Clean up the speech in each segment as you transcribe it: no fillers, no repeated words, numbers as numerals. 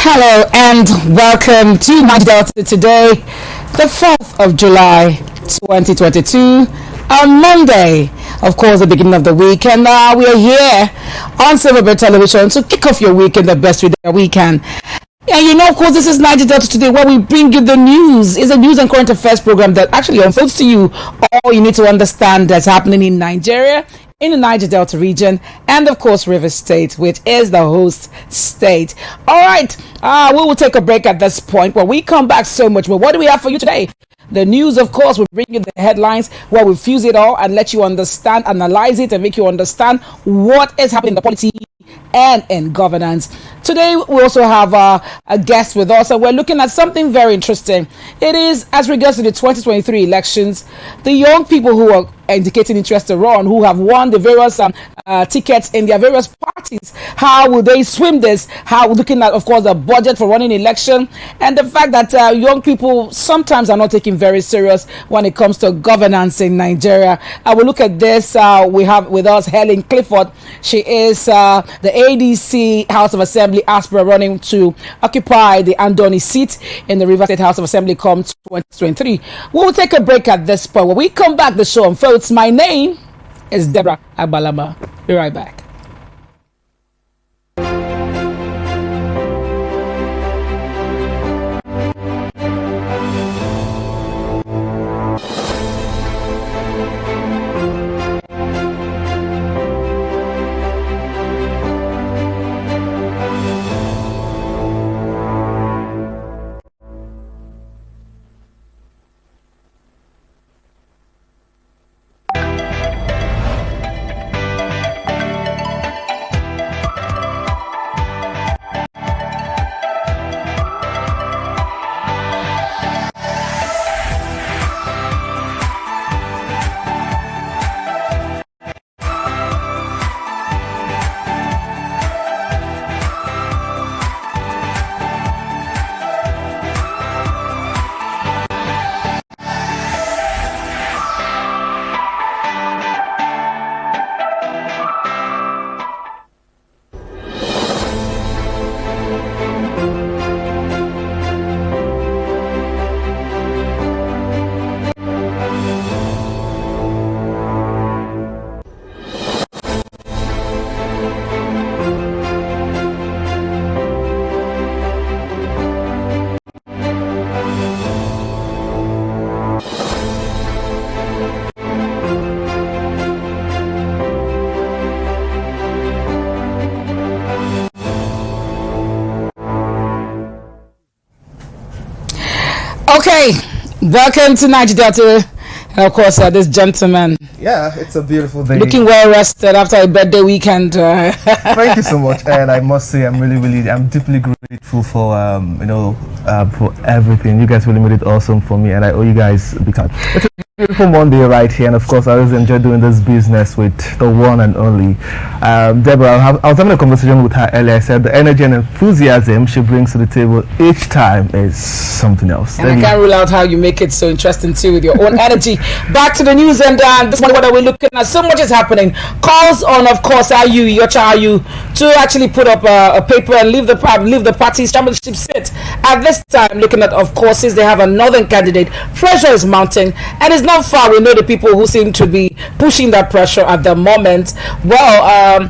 Hello and welcome to my Delta today, the 4th of July 2022, on Monday, of course, the beginning of the week, and we are here on Silverbird Television to kick off your weekend the best way that we can. And you know, of course, this is Niger Delta Today, where we bring you the news. It's a news and current affairs program that actually unfolds to you all you need to understand that's happening in Nigeria, in the Niger Delta region, and of course Rivers State, which is the host state. All right, we will take a break at this point, but we come back so much more. What do we have for you today? The news, of course, will bring you the headlines where we fuse it all and let you understand, analyze it, and make you understand what is happening in the polity and in governance. Today, we also have a guest with us, and we're looking at something very interesting. It is as regards to the 2023 elections, the young people who are indicating interest to run, who have won the various tickets in their various parties. How will they swim this? How looking at, of course, the budget for running election, and the fact that young people sometimes are not taken very serious when it comes to governance in Nigeria. I will look at this. We have with us Helen Clifford. She is the ADC House of Assembly aspirant running to occupy the Andoni seat in the Rivers State House of Assembly come 2023. We will take a break at this point. When we come back, the show unfolds. My name is Deborah Agbalama. Be right back. Okay, welcome to Niger Delta. Of course, this gentleman. Yeah, it's a beautiful day. Looking well rested after a birthday weekend. Thank you so much, and I must say, I'm deeply grateful for for everything. You guys really made it awesome for me, and I owe you guys a big time. It's a beautiful Monday right here, and of course, I always enjoy doing this business with the one and only Deborah. I was having a conversation with her earlier. I said the energy and enthusiasm she brings to the table each time is something else. And I can't rule out how you make it so interesting too with your own energy. Back to the news, and this morning what are we looking at? So much is happening. Calls on, of course, your child to actually put up a paper and leave the party's championship seat. At this time, looking at, of course, since they have a northern candidate, pressure is mounting, and it's not far. We know the people who seem to be pushing that pressure at the moment. Well,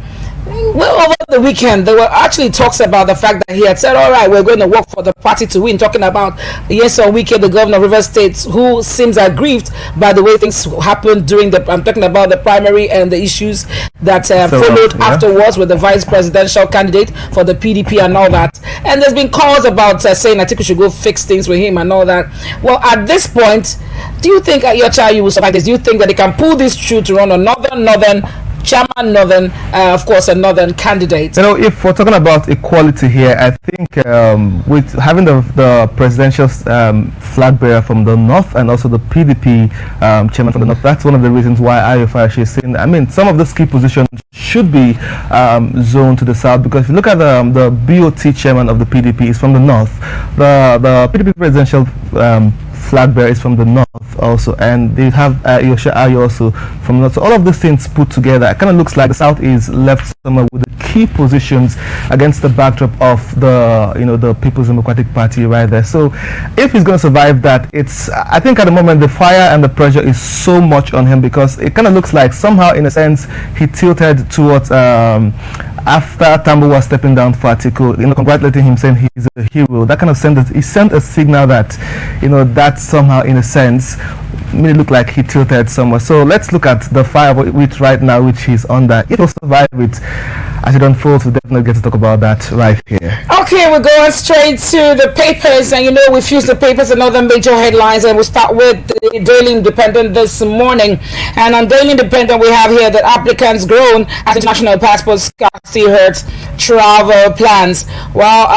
over the weekend, there were actually talks about the fact that he had said, all right, we're going to work for the party to win, talking about on weekend, the governor of Rivers State, who seems aggrieved by the way things happened during I'm talking about the primary and the issues that followed afterwards with the vice presidential candidate for the PDP and all that. And there's been calls about saying I think we should go fix things with him and all that. Well, at this point, do you think your child will survive this? Do you think that they can pull this through to run a northern chairman, of course, a northern candidate? You know, if we're talking about equality here, I think with having the presidential flag bearer from the north and also the PDP chairman from the north, that's one of the reasons why IFI is saying, I mean, some of the key positions should be zoned to the south, because if you look at the BOT chairman of the PDP is from the north. The PDP presidential flag bearer is from the north also, and they have Yosha Ayo also from the north. So all of these things put together, it kind of looks like the south is left somewhere with the key positions against the backdrop of the the People's Democratic Party right there. So if he's going to survive that, I think at the moment the fire and the pressure is so much on him, because it kind of looks like somehow in a sense he tilted towards after Tambuwa stepping down for Atiku, congratulating him, saying he's a hero. That kind of sent a signal that that somehow in a sense made it look like he tilted somewhere. So let's look at the fire which right now which he's under. If he'll survive it as it unfolds, we'll definitely get to talk about that right here. Okay, we're going straight to the papers, and we've used the papers and other major headlines, and we'll start with the Daily Independent this morning. And on Daily Independent, we have here that applicants groan as international passports scarcity hurts travel plans. Well,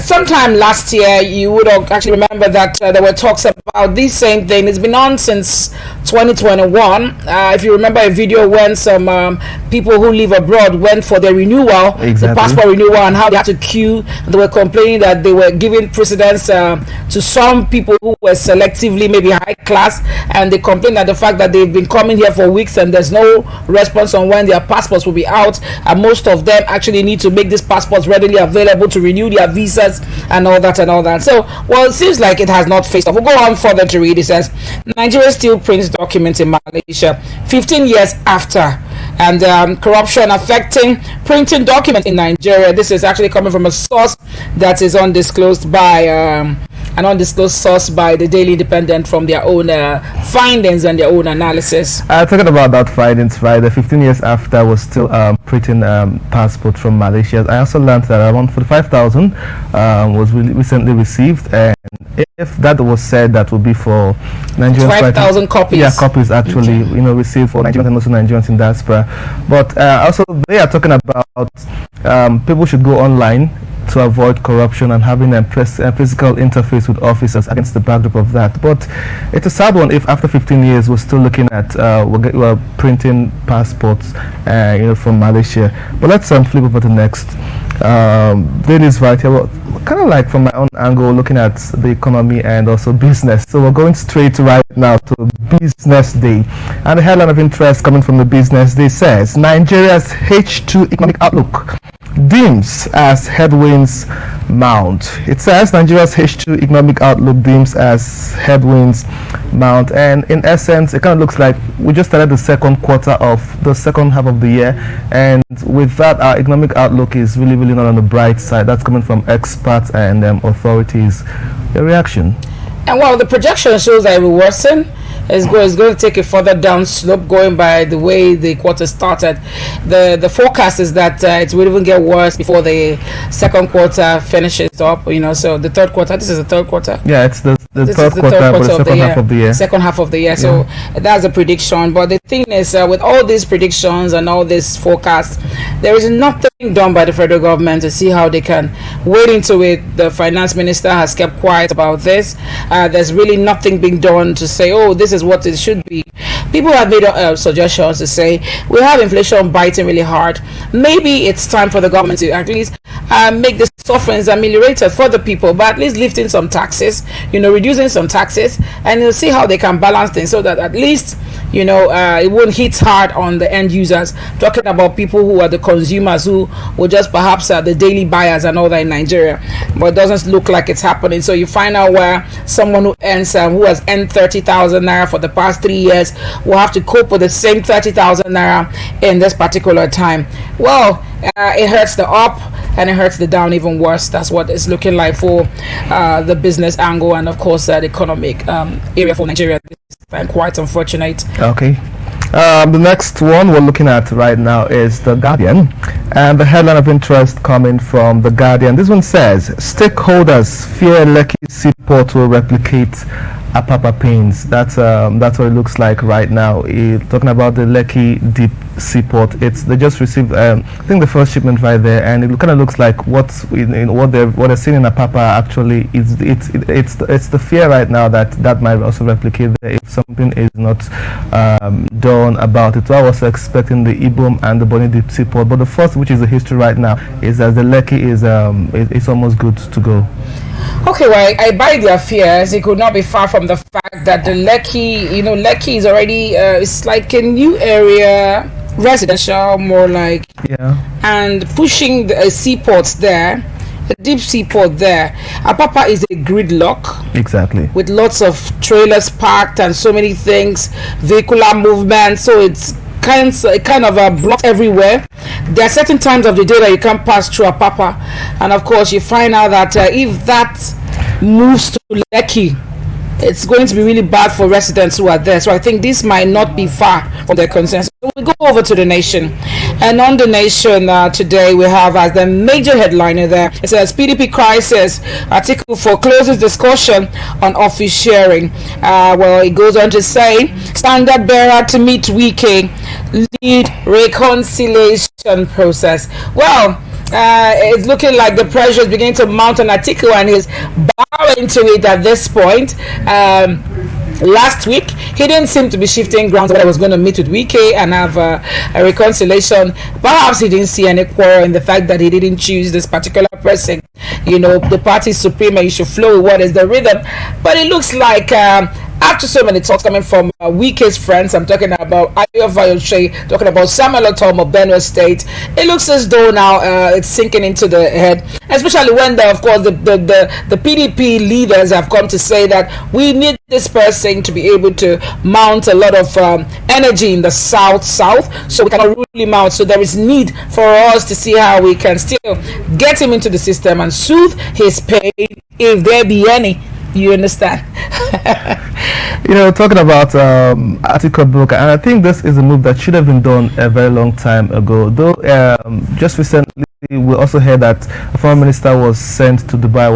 sometime last year, you would actually remember that there were talks about this same thing. It's been on since 2021. If you remember a video when some people who live abroad went for their renewal, the passport renewal, and how they had to queue. They were complaining that they were giving precedence to some people who were selectively maybe high class, and they complained that the fact that they've been coming here for weeks and there's no response on when their passports will be out, and most of them actually need to make these passports readily available to renew their visas and all that. So, well, it seems like it has not faced off. We'll go on further to read. It says Nigeria still prints documents in Malaysia 15 years after, and corruption affecting printing documents in Nigeria. This is actually coming from a source that is undisclosed by an undisclosed source by the Daily Independent from their own findings and their own analysis. Talking about that findings, right? The 15 years after was still printing passports from Malaysia. I also learned that around 45,000 was recently received, and if that was said, that would be for Nigerians. 5,000 copies. Yeah, copies actually, received for Nigerians and also Nigerians in diaspora. But also they are talking about people should go online to avoid corruption and having a physical interface with officers against the backdrop of that. But it's a sad one if after 15 years we're still looking at we're printing passports from Malaysia. But let's flip over to next. Ladies right here, well, kind of like from my own angle, looking at the economy and also business. So we're going straight right now to Business Day, and the headline of interest coming from the Business Day says Nigeria's H2 economic outlook dims as headwinds mount. It says Nigeria's H2 economic outlook dims as headwinds mount, and in essence it kind of looks like we just started the second quarter of the second half of the year, and with that our economic outlook is really not on the bright side. That's coming from experts and authorities. Your reaction? And well, the projection shows that it will worsen. It's going to take a further down slope going by the way the quarter started. The forecast is that it will even get worse before the second quarter finishes up. So the third quarter. This is the third quarter. Yeah, it's the third quarter, but the second half of the year. Second half of the year. So that's a prediction. But the thing is, with all these predictions and all this forecast, there is nothing done by the federal government to see how they can wade into it. The finance minister has kept quiet about this. There's really nothing being done to say, oh, this is what it should be. People have made suggestions to say we have inflation biting really hard. Maybe it's time for the government to at least make the sufferings ameliorated for the people, but at least lifting some taxes, reducing some taxes, and you'll see how they can balance things so that at least it won't hit hard on the end users. Talking about people who are the consumers, who will just perhaps the daily buyers and all that in Nigeria, but it doesn't look like it's happening. So you find out where someone who has earned 30,000 naira for the past 3 years will have to cope with the same 30,000 naira in this particular time. Well, it hurts the up and it hurts the down even worse. That's what it's looking like for the business angle and of course the economic area for Nigeria. It's quite unfortunate. Okay. The next one we're looking at right now is The Guardian, and the headline of interest coming from The Guardian. This one says stakeholders fear Lekki seaport will replicate Apapa pains. That's what it looks like right now. Talking about the Lekki deep seaport, they just received I think the first shipment right there, and it kind of looks like what they're seeing in Apapa actually is it's the fear right now that might also replicate there if something is not done about it. So I was expecting the Ibom and the Bonny deep seaport, but the first, which is the history right now, is that the Lekki is almost good to go. Okay, well, I buy their fears. It could not be far from the fact that the Lekki is already, it's like a new area, residential, more like, Yeah. and pushing the seaports there, a deep seaport there. Apapa is a gridlock Exactly. with lots of trailers parked and so many things, vehicular movement. So it's kind of a block everywhere. There are certain times of the day that you can't pass through Apapa, and of course you find out that if that moves to Lekki, it's going to be really bad for residents who are there. So I think this might not be far from their concerns. So we go over to the Nation, and on the Nation today we have as the major headliner there, it says PDP crisis, Atiku forecloses discussion on office sharing. Well, it goes on to say standard bearer to meet Wike, lead reconciliation process. Well, it's looking like the pressure is beginning to mount on Atiku, and he's bowing to it at this point. Last week, he didn't seem to be shifting grounds that I was going to meet with Wike and have a reconciliation. Perhaps he didn't see any quarrel in the fact that he didn't choose this particular person. The party is supreme and you should flow with what is the rhythm. But it looks like after so many talks coming from Wike's friends, I'm talking about Ayo Vayoshe, talking about Samuel Otom of Benue State, it looks as though now it's sinking into the head, especially when of course the PDP leaders have come to say that we need this person to be able to mount a lot of energy in the south, so we cannot rule him out. So there is need for us to see how we can still get him into the system and soothe his pain, if there be any. You understand? Talking about article book, and I think this is a move that should have been done a very long time ago. Though just recently we also heard that a foreign minister was sent to Dubai,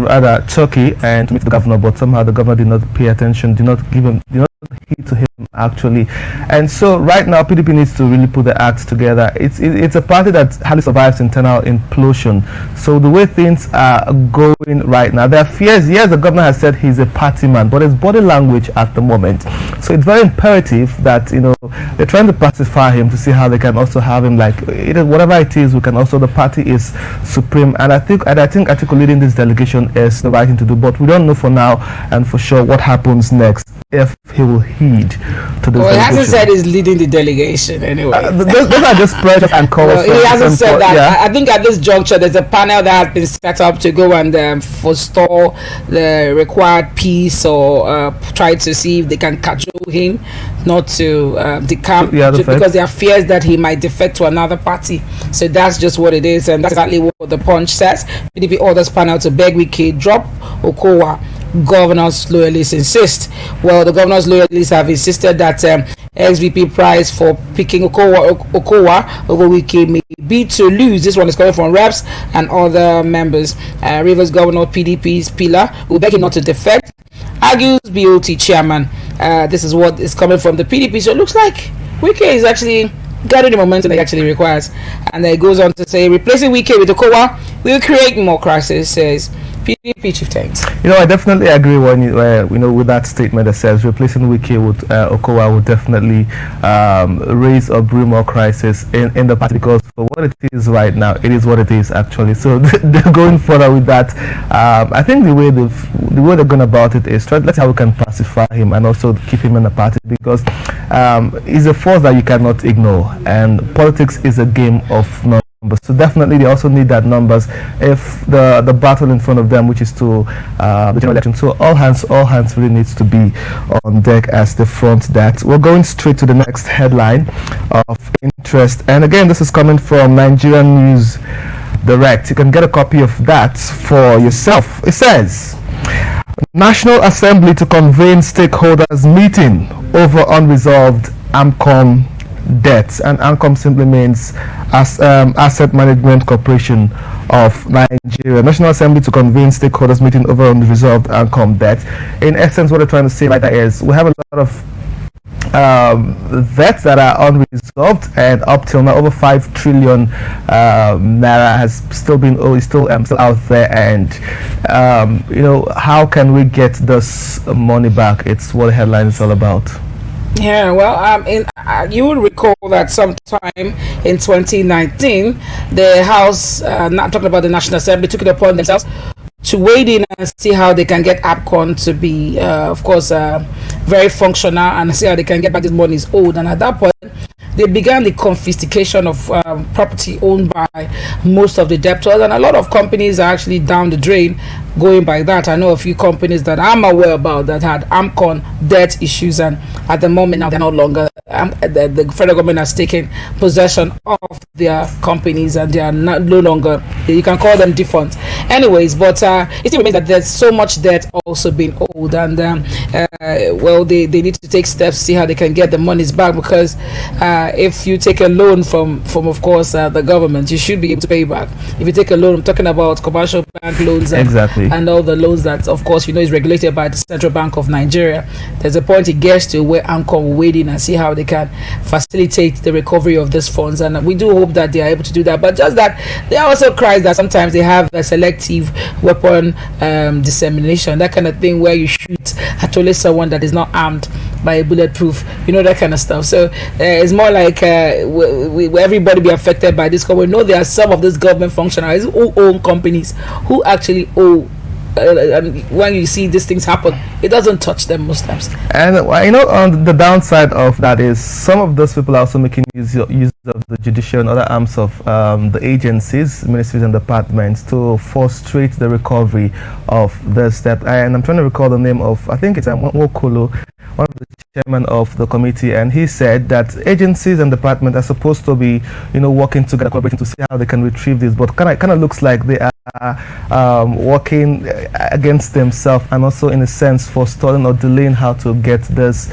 rather Turkey, and to meet the governor, but somehow the governor did not pay attention, did not heed to him actually. And so right now PDP needs to really put the acts together. It's a party that hardly survives internal implosion. So the way things are going right now, there are fears. Yes, the governor has said he's a party man, but his body language at the moment. So it's very imperative that they're trying to pacify him to see how they can also have him like whatever it is. We can also, the party is supreme, and I think articulating this delegation is the right thing to do. But we don't know for now and for sure what happens next, if he will heed to this. Well, he hasn't said he's leading the delegation anyway. Those are just pressures and calls. Well, he hasn't said that. Yeah. I think at this juncture there's a panel that has been set up to go and forestall the required peace, or try to see if they can cajole him not to decamp, because there are fears that he might defect to another party. So that's just what it is, and that's exactly what the Punch says. PDP orders panel to beg Wike drop Okowa. Governors loyalists insist. Well, the governors loyalists have insisted that XVP prize for picking Okowa over Wike may be to lose. This one is coming from reps and other members. Rivers Governor PDP's pillar will beg him not to defect, argues BOT chairman. This is what is coming from the PDP. So it looks like Wike is actually getting the momentum he actually requires. And then it goes on to say replacing Wike with Okowa will create more crisis, says PDP chieftains. I definitely agree with that statement that says replacing Wike with Okowa would definitely raise or brew more crisis in the party, because for what it is right now, it is what it is actually. So they're going further with that. I think the way they're going about it is let's see how we can pacify him and also keep him in the party, because he's a force that you cannot ignore, and politics is a game of numbers. So definitely they also need that numbers if the battle in front of them, which is to the general election. So all hands really needs to be on deck as the front deck. We're going straight to the next headline of interest, and again this is coming from Nigerian News Direct. You can get a copy of that for yourself. It says National Assembly to convene stakeholders meeting over unresolved AMCOM debts, and AMCOM simply means Asset Management Corporation of Nigeria. National Assembly to convene stakeholders meeting over unresolved AMCOM debt. In essence, what they're trying to say right there is we have a lot of debts that are unresolved, and up till now over 5 trillion naira has still been still out there, and how can we get this money back? It's what the headline is all about. Yeah, well, you will recall that sometime in 2019, the House, not talking about the National Assembly, took it upon themselves to wade in and see how they can get APCON to be, of course, very functional, and see how they can get back this money's owed. And at that point, they began the confiscation of property owned by most of the debtors, and a lot of companies are actually down the drain going by that. I know a few companies that I'm aware about that had AMCON debt issues, and at the moment now they're no longer, the federal government has taken possession of their companies, and they are no longer, you can call them defunct. Anyways, but it still remains that there's so much debt also being owed, and well, they need to take steps to see how they can get the monies back, because if you take a loan from of course the government, you should be able to pay back. If you take a loan, I'm talking about commercial bank loans, and all the loans that of course is regulated by the Central Bank of Nigeria. There's a point it gets to where AMCON will wade in and see how they can facilitate the recovery of these funds, and we do hope that they are able to do that. But just that, they also cry that sometimes they have a selective weapon dissemination, that kind of thing, where you shoot at only someone that is not armed by a bulletproof, that kind of stuff. So it's more like will everybody be affected by this? We know there are some of these government functionaries who own companies who actually owe. And when you see these things happen, it doesn't touch them most times. And on the downside of that is some of those people are also making use of the judicial and other arms of the agencies, ministries and departments to frustrate the recovery of this debt. And I'm trying to recall the name of, I think it's Mwokolo, one of the chairman of the committee, and he said that agencies and departments are supposed to be, working together, cooperating to see how they can retrieve this, but kind of looks like they are working against themselves, and also in a sense forestalling or delaying how to get this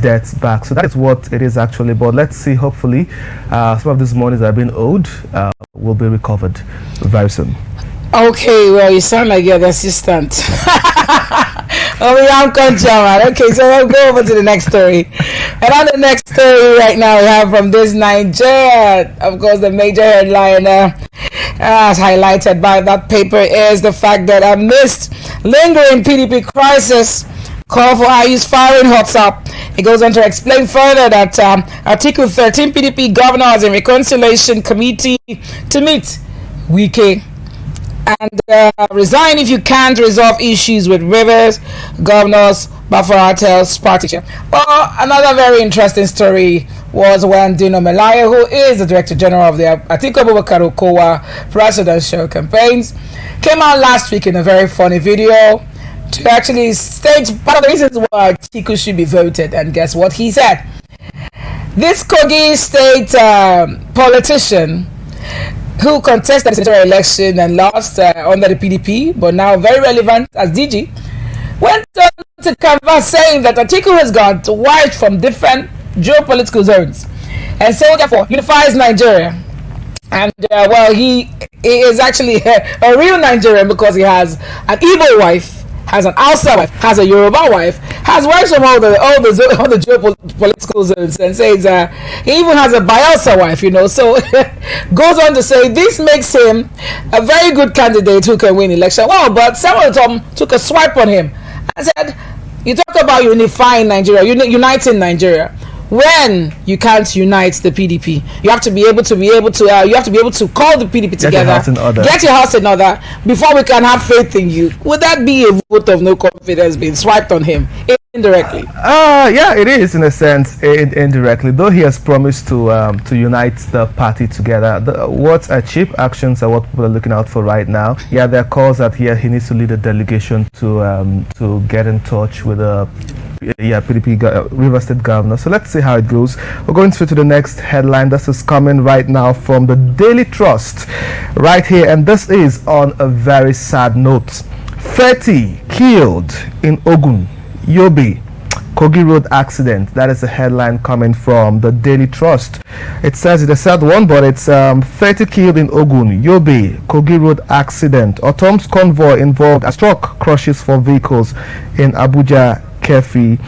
debt back. So that is what it is actually. But let's see, hopefully some of these monies that are being owed will be recovered very soon. Okay, well, you sound like you're the assistant. Okay, so we'll go over to the next story. And on the next story right now, we have from this Niger, of course, the major headline as highlighted by that paper is the fact that amidst lingering PDP crisis, call for IU's firing hots up. It goes on to explain further that Article 13 PDP governors and reconciliation committee to meet Wike and resign if you can't resolve issues with Rivers, governors, Bafara tells party chair. Well, another very interesting story was when Dino Melaya, who is the Director General of the Atiku Abubakar Okowa presidential campaigns, came out last week in a very funny video to actually state part of the reasons why Atiku should be voted. And guess what he said? This Kogi state politician who contested the senatorial election and lost under the PDP, but now very relevant as DG, went on to canvas saying that Atiku has got wives from different geopolitical zones, and so therefore unifies Nigeria. And well, he is actually a real Nigerian because he has an Igbo wife, has an Hausa wife, has a Yoruba wife, has wives from all the geopolitical zones, and says he even has a Bayelsa wife, so goes on to say this makes him a very good candidate who can win election. Well, but some of them took a swipe on him and said, you talk about unifying Nigeria, uniting Nigeria. When you can't unite the PDP, you have to be able to call the PDP together, get your house in order before we can have faith in you. Would that be a vote of no confidence being swiped on him indirectly? Yeah, it is in a sense indirectly, though he has promised to unite the party together. What are cheap actions are what people are looking out for right now. Yeah, there are calls that he needs to lead a delegation to get in touch with the PDP River State Governor. So let's see how it goes. We're going through to the next headline. This is coming right now from the Daily Trust right here, and this is on a very sad note. 30 killed in Ogun, Yobe, Kogi Road accident. That is the headline coming from the Daily Trust. It says it's a sad one, but it's 30 killed in Ogun, Yobe, Kogi Road accident. Autumn's convoy involved as truck crushes for vehicles in Abuja Kefi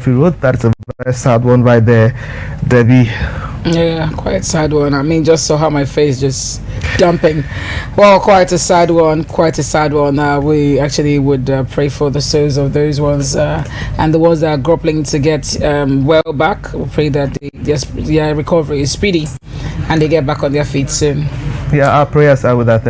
Road. That's a very sad one right there, Debbie. Yeah, quite sad one. I mean, just saw how my face just dumping. Well, quite a sad one. We actually would pray for the souls of those ones and the ones that are grappling to get well back. We pray that their recovery is speedy and they get back on their feet soon. Yeah, our prayers are with that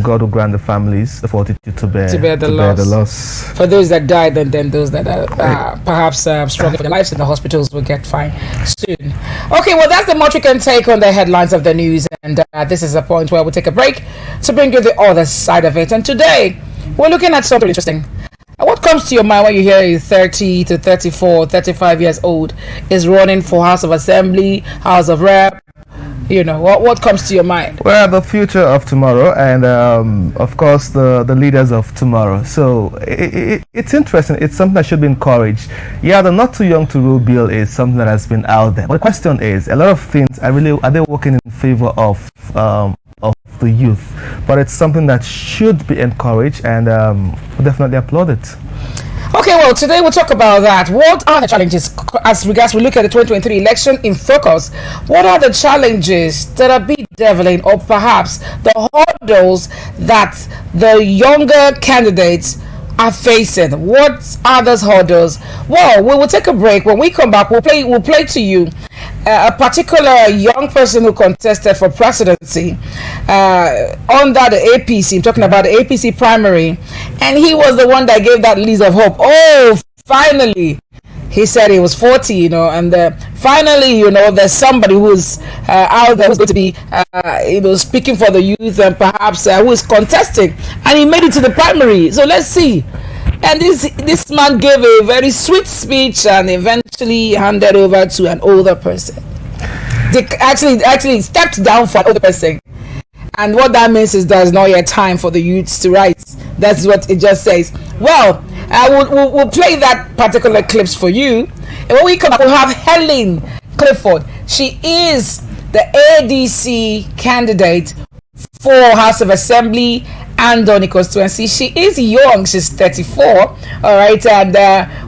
God will grant the families the fortitude to bear the loss. For those that died, and then those that are perhaps struggling for their lives in the hospitals will get fine soon. Okay, well, that's the much we can take on the headlines of the news, and this is a point where we'll take a break to bring you the other side of it. And today, we're looking at something interesting. What comes to your mind when you hear a 30 to 34, 35 years old is running for House of Assembly, House of Rep? You know, what comes to your mind? Well, the future of tomorrow, and of course the leaders of tomorrow. So it's interesting. It's something that should be encouraged. Yeah, the not too young to rule bill is something that has been out there. But the question is, a lot of things are they working in favor of the youth? But it's something that should be encouraged and definitely applauded. Okay, well, today we'll talk about that. What are the challenges as regards we look at the 2023 election in focus? What are the challenges that are bedeviling, or perhaps the hurdles that the younger candidates are facing? What are those hurdles? Well, we will take a break. When we come back, we'll play to you a particular young person who contested for presidency under the APC. I'm talking about the APC primary, and he was the one that gave that lease of hope. Oh, finally, he said he was 40, you know, and finally, you know, there's somebody who's out there who's going to be, speaking for the youth, and perhaps who is contesting, and he made it to the primary. So let's see. And this man gave a very sweet speech and eventually handed over to an older person. They actually stepped down for an older person. And what that means is there's not yet time for the youths to rise. That's what it just says. Well, we'll play that particular clips for you. And when we come back, we'll have Helen Clifford. She is the ADC candidate for House of Assembly and on the constituency. She is young. She's 34. All right, and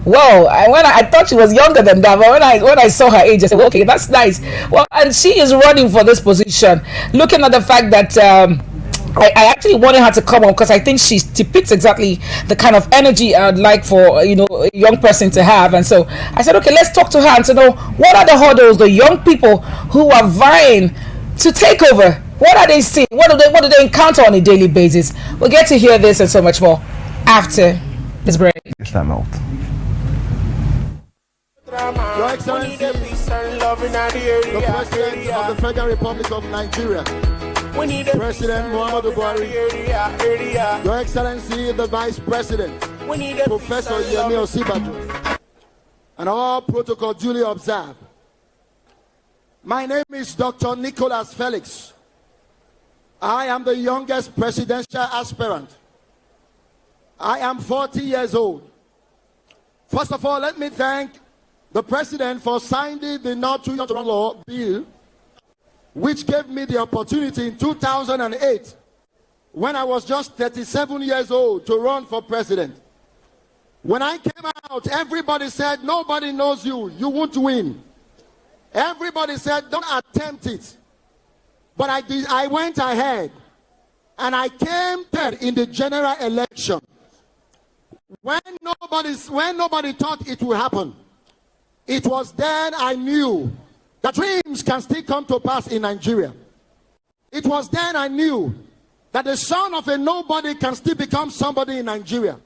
when I thought she was younger than that, but when I saw her age, I said, okay, that's nice. Well, and she is running for this position. Looking at the fact that I actually wanted her to come on because I think she depicts exactly the kind of energy I'd like for a young person to have. And so I said, okay, let's talk to her and to know what are the hurdles the young people who are vying to take over. What are they seeing? What do they encounter on a daily basis? We'll get to hear this and so much more after this break. Your Excellency, the President of the Federal Republic of Nigeria, President Muhammadu Buhari, Your Excellency, the Vice President, Professor Yemi Osinbajo, and all protocol duly observed. My name is Dr. Nicholas Felix. I am the youngest presidential aspirant. I am 40 years old. First of all, let me thank the President for signing the Not Too Young to Run Law bill, which gave me the opportunity in 2008, when I was just 37 years old, to run for president. When I came out, everybody said, nobody knows you, you won't win. Everybody said, don't attempt it. But I went ahead, and I came third in the general election. When nobody thought it would happen, it was then I knew that dreams can still come to pass in Nigeria. It was then I knew that the son of a nobody can still become somebody in Nigeria.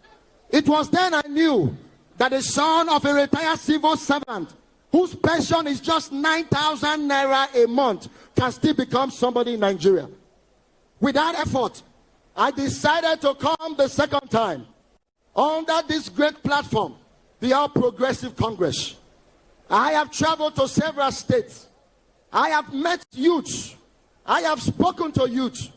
It was then I knew that the son of a retired civil servant whose pension is just 9,000 naira a month can still become somebody in Nigeria. Without effort, I decided to come the second time under this great platform, the All Progressive Congress. I have traveled to several states. I have met youths. I have spoken to youth.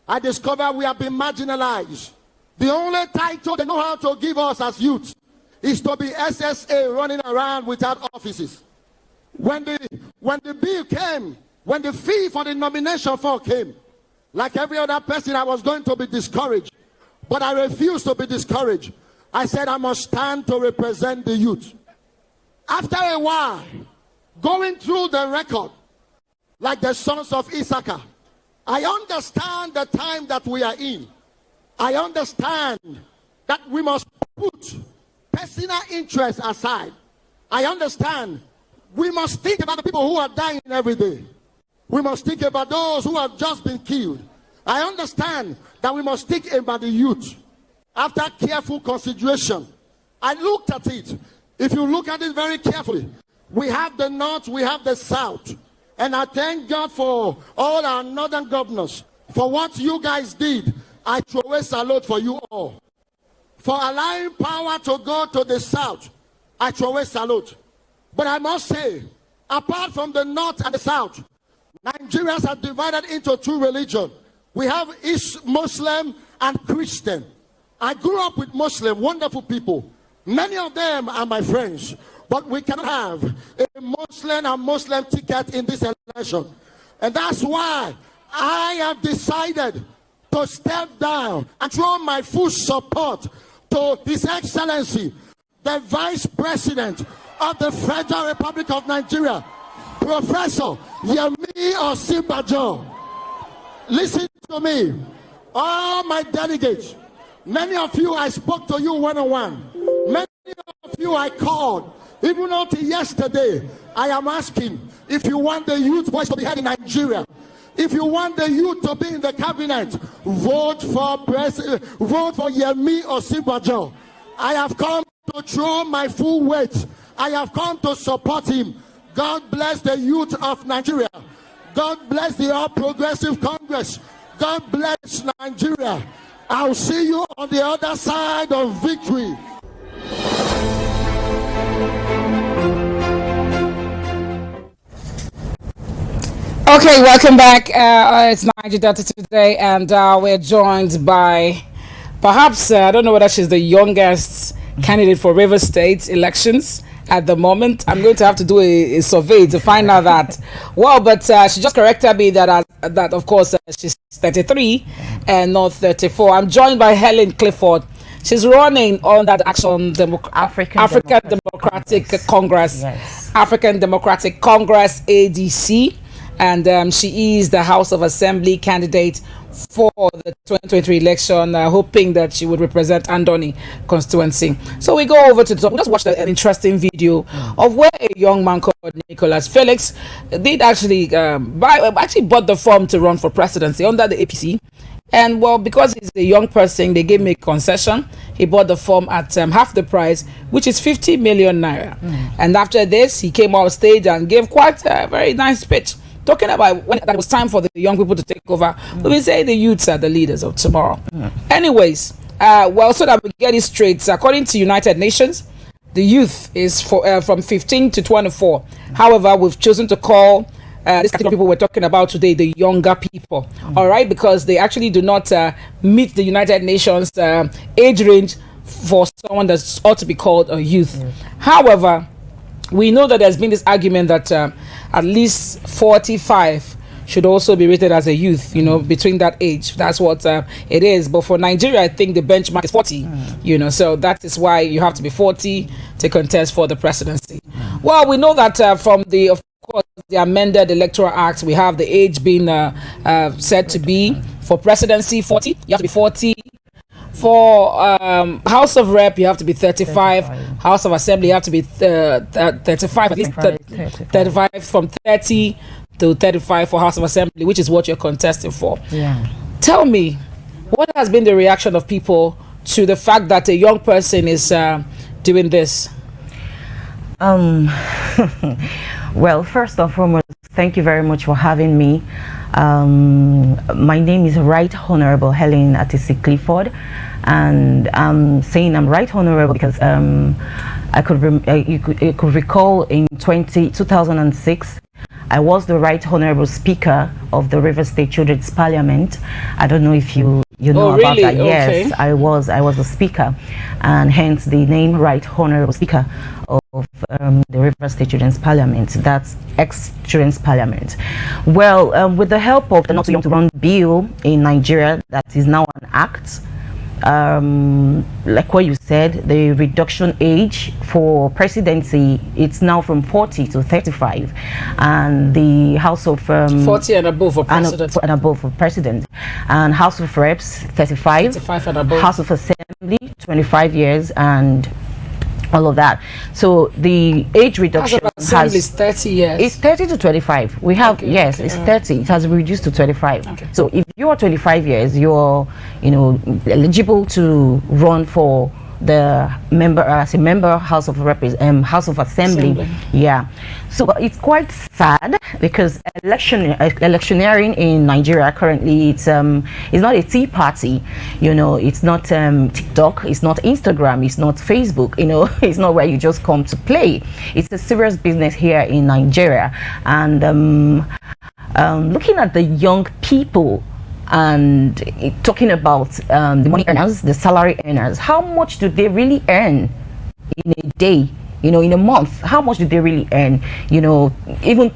I discovered we have been marginalized. The only title they know how to give us as youth is to be SSA running around without offices. When the bill came, when the fee for the nomination form came, like every other person, I was going to be discouraged. But I refused to be discouraged. I said I must stand to represent the youth. After a while, going through the record, like the sons of Issachar, I understand the time that we are in. I understand that we must put personal interests aside. I understand we must think about the people who are dying every day. We must think about those who have just been killed. I understand that we must think about the youth. After careful consideration, I looked at it. If you look at it very carefully, we have the North, we have the South. And I thank God for all our northern governors. For what you guys did, I throw a salute for you all. For allowing power to go to the South, I throw a salute. But I must say, apart from the North and the South, Nigerians are divided into two religions. We have East Muslim and Christian. I grew up with Muslim, wonderful people. Many of them are my friends. But we cannot have a Muslim and Muslim ticket in this election. And that's why I have decided to step down and throw my full support to His Excellency, the Vice President of the Federal Republic of Nigeria, Professor Yemi Osinbajo. Listen to me, all my delegates. Many of you, I spoke to you one-on-one. Many of you I called. Even until yesterday, I am asking if you want the youth voice to be heard in Nigeria. If you want the youth to be in the cabinet, vote for Yemi Osinbajo. I have come to throw my full weight. I have come to support him. God bless the youth of Nigeria. God bless the All Progressive Congress. God bless Nigeria. I'll see you on the other side of victory. Okay, welcome back. It's Niger Delta today, and we're joined by, perhaps, I don't know whether she's the youngest candidate for River State elections at the moment. I'm going to have to do a survey to find out that. Well, but she just corrected me that, of course, she's 33 and not 34. I'm joined by Helen Clifford. She's running on that African Democratic Congress, yes. African Democratic Congress, ADC. And she is the House of Assembly candidate for the 2023 election, hoping that she would represent Andoni constituency. So we go over to the top. We just watched an interesting video of where a young man called Nicholas Felix did actually bought the form to run for presidency under the APC. And well, because he's a young person, they gave me a concession. He bought the form at half the price, which is 50 million naira. And after this, he came off stage and gave quite a very nice speech, talking about when that was time for the young people to take over. We say the youths are the leaders of tomorrow. Anyways, well, so that we get it straight, according to United Nations, the youth is from 15 to 24. However, we've chosen to call this category of people we're talking about today the younger people. All right, because they actually do not meet the United Nations age range for someone that ought to be called a youth. However, we know that there's been this argument that at least 45 should also be rated as a youth, you know, between that age. That's what it is. But for Nigeria, I think the benchmark is 40, you know, so that is why you have to be 40 to contest for the presidency. Well, we know that from of course, the amended Electoral Act, we have the age being said to be for presidency 40. You have to be 40. For House of Rep, you have to be 35. House of Assembly, you have to be 35. At least 35 from 30 to 35 for House of Assembly, which is what you're contesting for. Yeah. Tell me, what has been the reaction of people to the fact that a young person is doing this? Well, first and foremost, thank you very much for having me. My name is Right Honorable Helen Clifford, and I'm saying I'm Right Honorable because I could you could recall in 2006 I was the Right Honorable Speaker of the River State Children's Parliament. I don't know if you know about that. Okay. Yes, I was the Speaker, and hence the name Right Honorable Speaker of the River State Children's Parliament. That's ex-Children's Parliament. Well, with the help of the Not Too Young to Run bill in Nigeria, that is now an act, like what you said, the reduction age for presidency, it's now from 40 to 35, and the House of 40 and above for president, and above for president, and House of Reps 35 and above, House of Assembly 25 years, and all of that. So the age reduction is 30 years. It's 30 to 25. We have, okay, yes, okay, it's 30. It has reduced to 25. Okay. So if you're 25 years, you're, eligible to run for the member as a member House of House of Assembly. Yeah, so it's quite sad because electioneering in Nigeria currently, it's not a tea party, it's not TikTok, it's not Instagram, it's not Facebook, it's not where you just come to play. It's a serious business here in Nigeria. And looking at the young people and talking about the money earners, the salary earners, how much do they really earn in a day, in a month? How much do they really earn? Even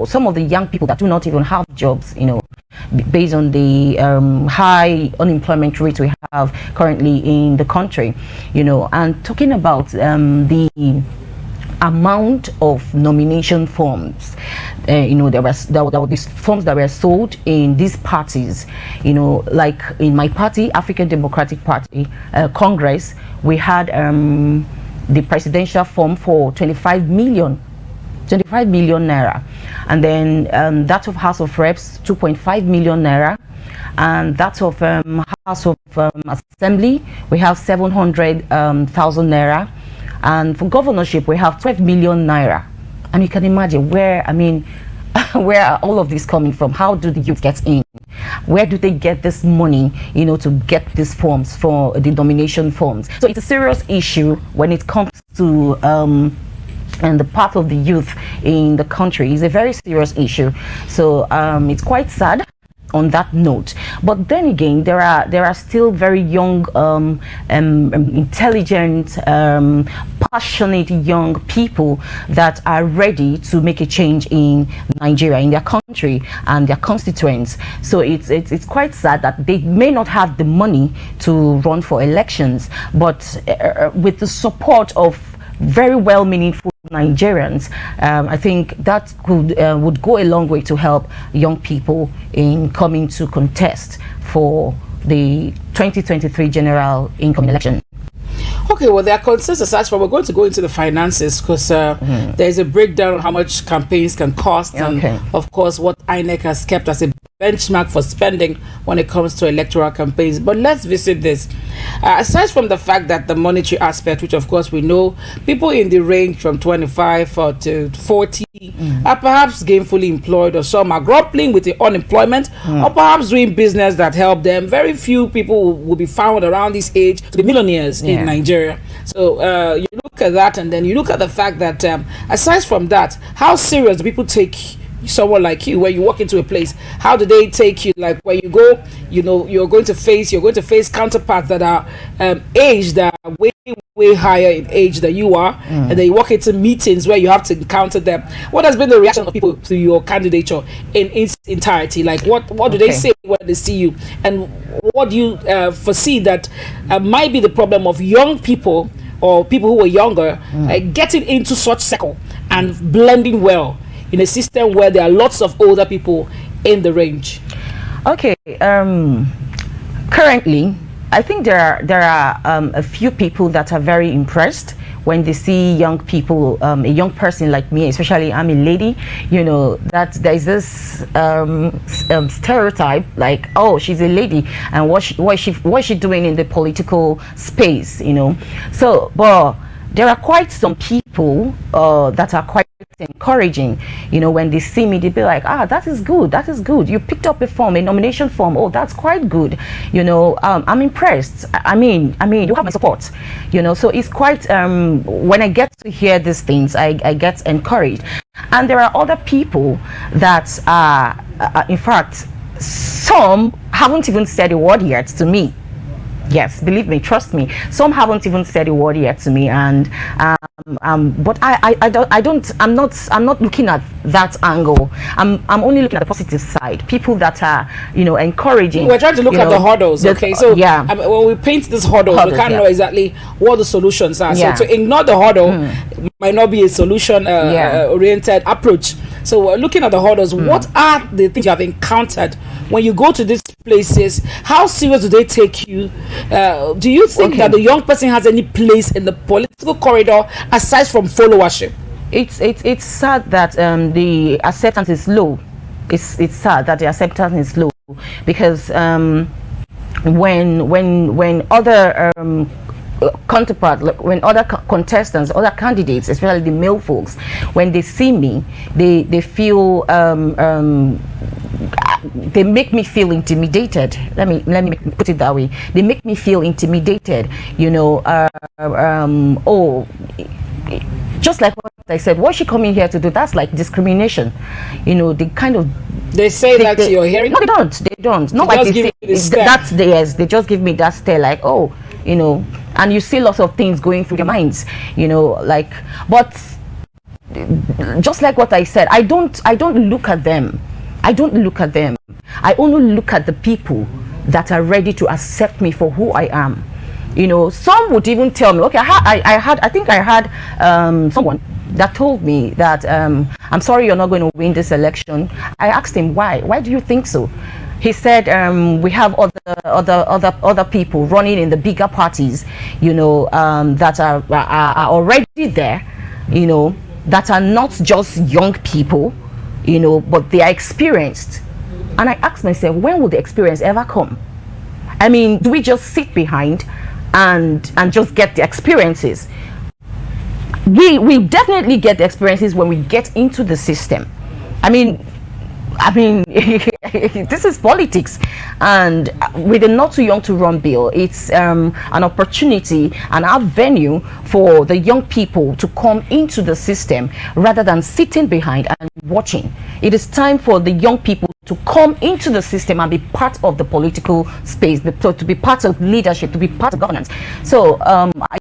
some of the young people that do not even have jobs, based on the high unemployment rate we have currently in the country, and talking about the amount of nomination forms. There were these forms that were sold in these parties, like in my party, African Democratic Party, Congress, we had the presidential form for 25 million naira, and then that of House of Reps 2.5 million naira, and that of House of Assembly we have 700,000 naira. And for governorship, we have 12 million naira. And you can imagine where are all of this coming from? How do the youth get in? Where do they get this money, to get these forms for the nomination forms? So it's a serious issue when it comes to and the path of the youth in the country. Is a very serious issue. So it's quite sad on that note. But then again, there are still very young, intelligent, passionate young people that are ready to make a change in Nigeria, in their country and their constituents. So it's quite sad that they may not have the money to run for elections, but with the support of very well meaningful Nigerians, I think that would go a long way to help young people in coming to contest for the 2023 general incoming election. Okay, well, there are concerns aside from, we're going to go into the finances because there's a breakdown on how much campaigns can cost, and of course what INEC has kept as a benchmark for spending when it comes to electoral campaigns. But let's visit this. Aside from the fact that the monetary aspect, which of course we know, people in the range from 25 to 40 are perhaps gainfully employed, or some are grappling with the unemployment, or perhaps doing business that help them. Very few people will be found around this age to be millionaires in Nigeria. So you look at that, and then you look at the fact that aside from that, how serious do people take someone like you when you walk into a place? How do they take you? Like where you go, you're going to face counterparts that are aged, that are way higher in age than you are, and then you walk into meetings where you have to encounter them. What has been the reaction of people to your candidature in its entirety? Like what do they say when they see you, and what do you foresee that might be the problem of young people or people who were younger getting into such circle and blending well in a system where there are lots of older people in the range? Okay, currently, I think there are a few people that are very impressed when they see young people, a young person like me, especially I'm a lady, that there's this stereotype like, oh, she's a lady, and what is she doing in the political space, So, but there are quite some people that are quite encouraging. When they see me, they be like, that is good, you picked up a nomination form, oh, that's quite good, I'm impressed. I mean you have my support, so it's quite when I get to hear these things, I get encouraged. And there are other people that are in fact, some haven't even said a word yet to me. Yes, believe me, trust me. Some haven't even said a word yet to me, and but I'm not looking at that angle. I'm only looking at the positive side. People that are encouraging. We're trying to look at the hurdles. Okay, so when we paint these hurdles, we can't know exactly what the solutions are. So to ignore the hurdle might not be a solution oriented approach. So we're looking at the hurdles. What are the things you have encountered when you go to these places? How serious do they take you? Do you think that the young person has any place in the political corridor aside from followership? It's sad that the acceptance is low. It's sad that the acceptance is low. because when other counterparts, when other contestants, other candidates, especially the male folks, when they see me, they feel they make me feel intimidated. Let me put it that way. They make me feel intimidated. You know, oh, just like what I said, what's she coming here to do? That's like discrimination. You know, the kind of they say that to your hearing. No, they don't. They don't. Not like they say that's the yes. They just give me that stare, like, oh, you know. And you see lots of things going through your minds, you know, like, but just like what I said, I don't look at them. I don't look at them. I only look at the people that are ready to accept me for who I am. You know, some would even tell me, okay, I think I had someone that told me that I'm sorry you're not going to win this election. I asked him why. Why do you think so? He said we have other people running in the bigger parties, you know, that are already there, you know, that are not just young people, you know, but they are experienced. And I asked myself, when will the experience ever come? I mean, do we just sit behind and just get the experiences? We definitely get the experiences when we get into the system. I mean this is politics, and with the not too young to run bill, it's an opportunity and a venue for the young people to come into the system rather than sitting behind and watching. It is time for the young people to come into the system and be part of the political space, to be part of leadership, to be part of governance. So I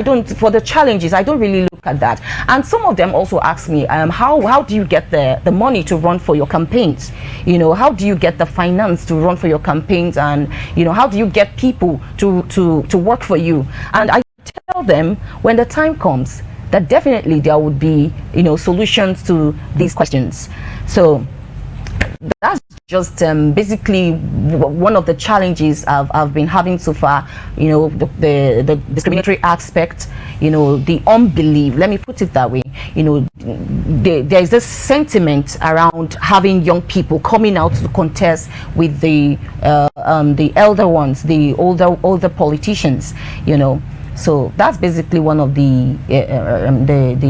don't for the challenges, I don't really look at that. And some of them also ask me, how do you get the money to run for your campaigns? You know, how do you get the finance to run for your campaigns? And you know, how do you get people to work for you? And I tell them, when the time comes, that definitely there would be, you know, solutions to these questions. So that's just basically one of the challenges I've been having so far. You know, the discriminatory aspect, you know, the unbelief, let me put it that way. You know, there is this sentiment around having young people coming out to contest with the elder ones, the older politicians, you know. So that's basically one of the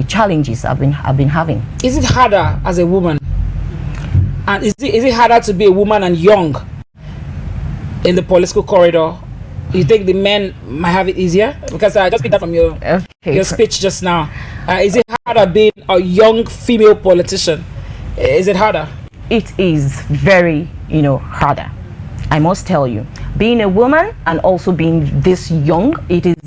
challenges I've been having. Is it harder as a woman? And is it harder to be a woman and young in the political corridor? You think the men might have it easier? Because I just picked that from your speech just now. Is it harder being a young female politician? Is it harder? It is very, you know, harder. I must tell you, being a woman and also being this young, it is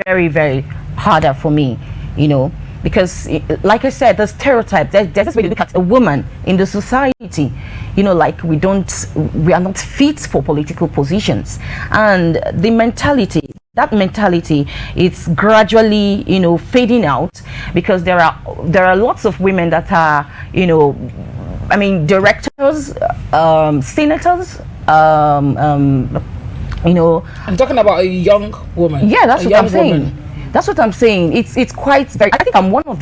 very, very harder for me, you know. Because, like I said, the stereotype, there's this way to look at a woman in the society, you know, like we are not fit for political positions. And the mentality, it's gradually, you know, fading out, because there are lots of women that are, you know, I mean, directors, senators, you know. I'm talking about a young woman. Yeah, that's what I'm saying. That's what I'm saying. It's quite very. I think I'm one of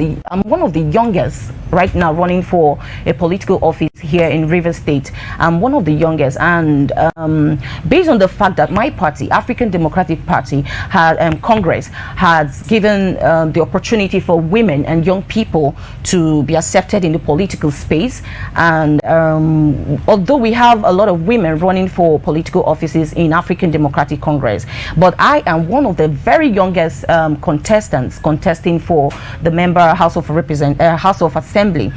the youngest right now running for a political office here in Rivers State. I'm one of the youngest, and based on the fact that my party, African Democratic Party, had Congress has given the opportunity for women and young people to be accepted in the political space, and although we have a lot of women running for political offices in African Democratic Congress, but I am one of the very youngest contestants contesting for the House of Assembly.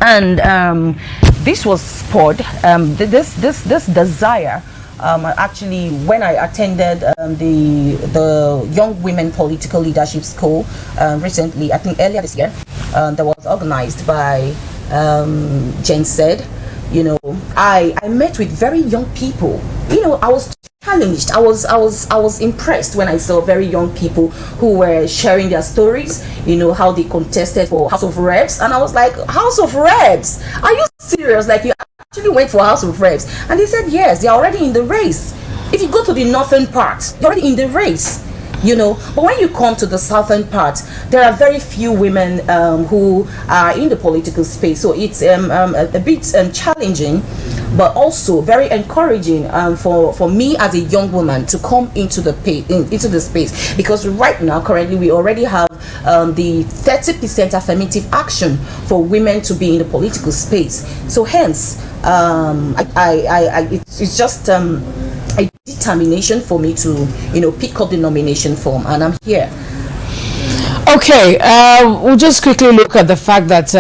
And this was spurred, this desire, actually, when I attended the Young Women Political Leadership School recently, I think earlier this year, that was organized by Jane said. You know, I met with very young people. You know, I was challenged. I was impressed when I saw very young people who were sharing their stories, you know, how they contested for House of Reps, and I was like, House of Reps? Are you serious? Like, you actually went for House of Reps? And they said yes, they're already in the race. If you go to the northern part, you're already in the race, you know. But when you come to the southern part, there are very few women who are in the political space, so it's a bit challenging. but also very encouraging for me as a young woman to come into the space, because right now currently we already have the 30% affirmative action for women to be in the political space. So hence it's just a determination for me to pick up the nomination form, and I'm here. Okay, we'll just quickly look at the fact that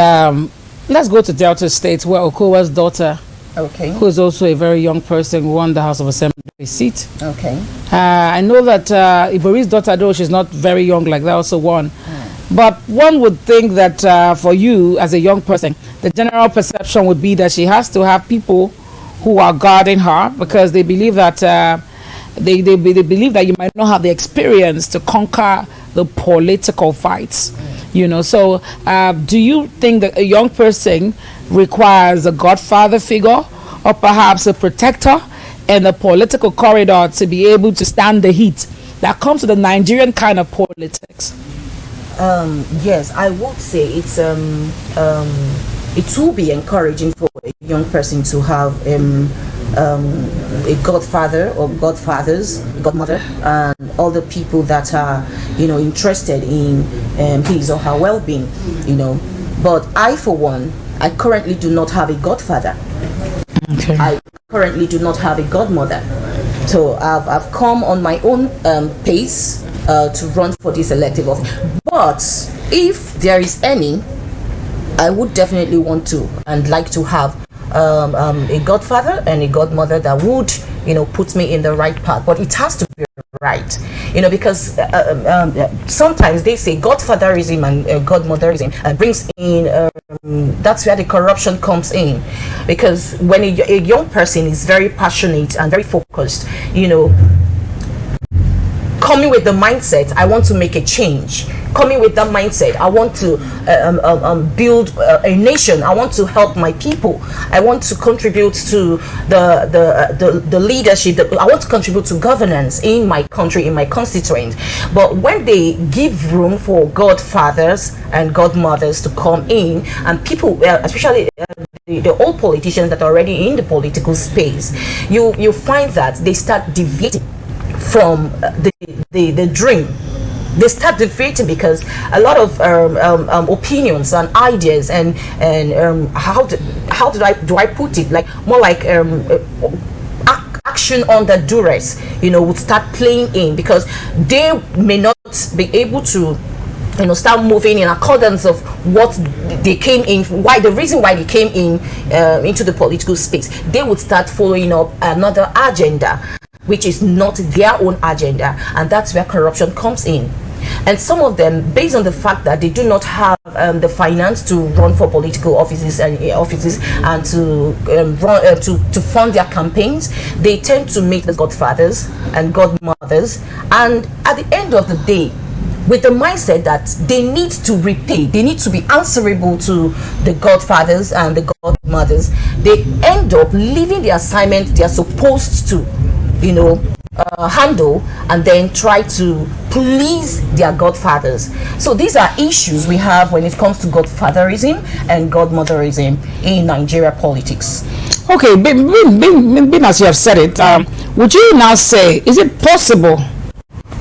let's go to Delta State, where Okowa's daughter, who is also a very young person, won the House of Assembly seat. Okay. I know that Ibori's daughter, though she's not very young like that, also won. But one would think that for you as a young person, the general perception would be that she has to have people who are guarding her, because they believe that they believe that you might not have the experience to conquer the political fights. So do you think that a young person requires a godfather figure, or perhaps a protector in the political corridor, to be able to stand the heat that comes to the Nigerian kind of politics? Yes, I would say it will be encouraging for a young person to have a godfather or godfathers, godmother, and all the people that are interested in his or her well-being. But I, for one, I currently do not have a godfather. Okay. I currently do not have a godmother. So I've come on my own pace to run for this elective office. But if there is any, I would definitely want to and like to have a godfather and a godmother that would put me in the right path. But it has to be right, because sometimes they say godfatherism and godmotherism brings in that's where the corruption comes in, because when a young person is very passionate and very focused, coming with the mindset, I want to make a change. Coming with that mindset, I want to build a nation. I want to help my people. I want to contribute to the leadership. I want to contribute to governance in my country, in my constituent. But when they give room for godfathers and godmothers to come in, and people, especially the old politicians that are already in the political space, you find that they start deviating from the dream. They start deviating because a lot of opinions and ideas and how do I put it, like more like action under duress, would start playing in, because they may not be able to start moving in accordance of what they came in, the reason why they came in into the political space. They would start following up another agenda, which is not their own agenda, and that's where corruption comes in. And some of them, based on the fact that they do not have the finance to run for political offices and to run to fund their campaigns, they tend to make the godfathers and godmothers, and at the end of the day, with the mindset that they need to repay, they need to be answerable to the godfathers and the godmothers, they end up leaving the assignment they are supposed to handle, and then try to please their godfathers. So these are issues we have when it comes to godfatherism and godmotherism in Nigeria politics. Okay, being as you have said it, would you now say, is it possible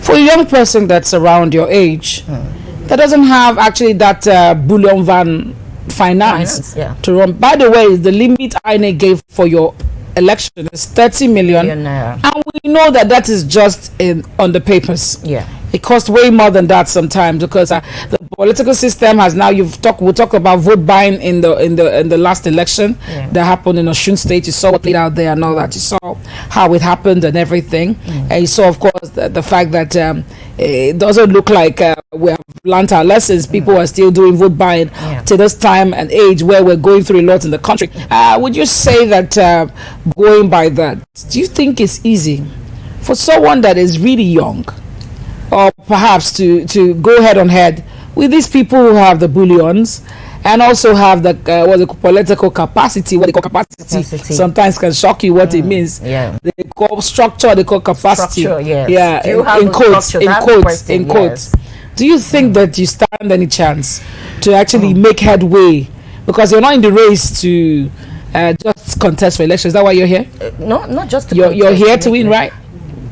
for a young person that's around your age that doesn't have actually that bullion van finance to run? By the way, the limit INEC gave for your election is 30 million, and we know that is just on the papers. It costs way more than that sometimes, because the political system has now, we'll talk about vote buying in the last election that happened in Osun State. You saw what played out there and all that. You saw how it happened and everything, and you saw, of course, the fact that it doesn't look like we have learned our lessons. People are still doing vote buying to this time and age where we're going through a lot in the country. Would you say that going by that, do you think it's easy for someone that is really young, or perhaps to go head on head with these people who have the bullions and also have the political capacity? What they call capacity sometimes can shock you what it means. They call structure, they call capacity. In quotes. Do you think that you stand any chance to actually make headway, because you're not in the race to just contest for election. Is that why you're here? No, not just to you're here to win, right?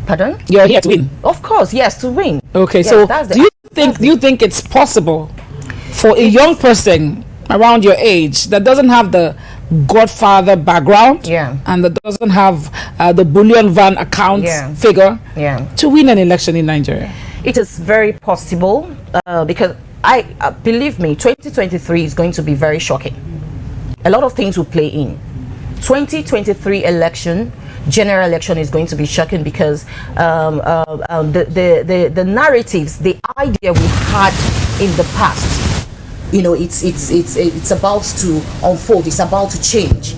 Pardon? You're here to win. Of course, yes, to win. Okay, Yes, so that's do you think it's possible for a young person around your age that doesn't have the godfather background, and that doesn't have the bullion van account figure, to win an election in Nigeria? It is very possible, because I believe me, 2023 is going to be very shocking. A lot of things will play in. 2023 election, general election, is going to be shocking because the narratives, the idea we had in the past, you know, it's about to unfold. It's about to change,